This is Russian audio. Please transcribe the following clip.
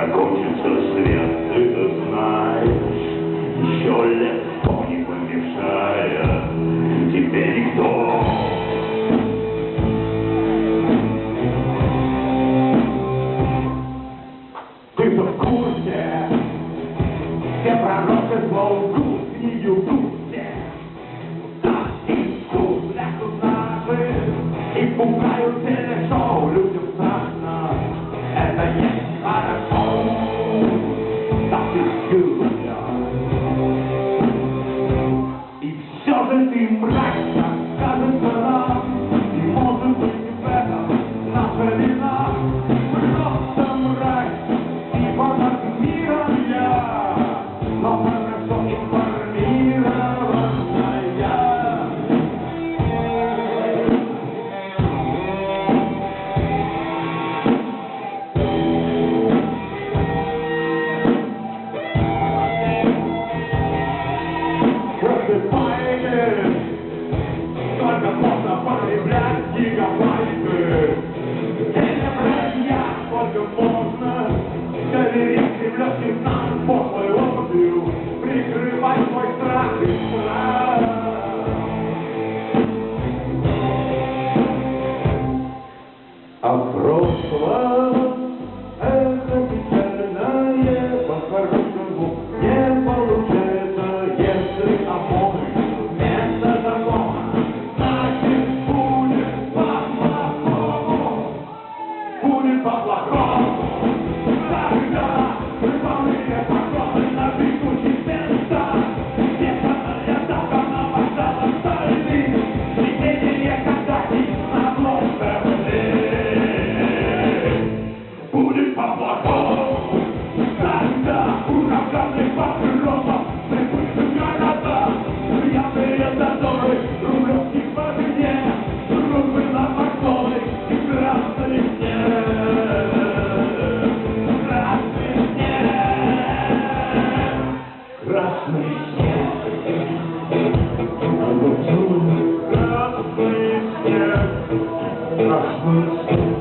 закончится свет, ты-то знаешь, еще лет сто не помешает тебе никто. Ты-то в курсе, все пророки злоугу книгу в курсе, да, искус ляжут наши и пугают телешоу, людям страшно, это есть хорошо, that is good. И все же ты мрачно кажется нам, и может быть в этом наша вина, просто мрак. Но хорошо информированная. Просыпаетесь, только можно потреблять гигабайты. Телебранья, сколько можно, доверить кремлевским нам пошлой обувью, прикрывай свой страх и страх. А прошлое это печальное, по-хорошему не получается, если ОМОН вместо закона, значит будет по-плохому, будет по-плохому. Тогда выполнение законы на бегущих местах, некоторые давка на вокзалах столиц, свидетели, когда их на Бломберли. Будет по-плохому, когда ураганных патриотов прибывших города, пьяные дозоры рублевских в огне, трубы на Макдоны и красный снег. Красный снег, красный снег, красный снег,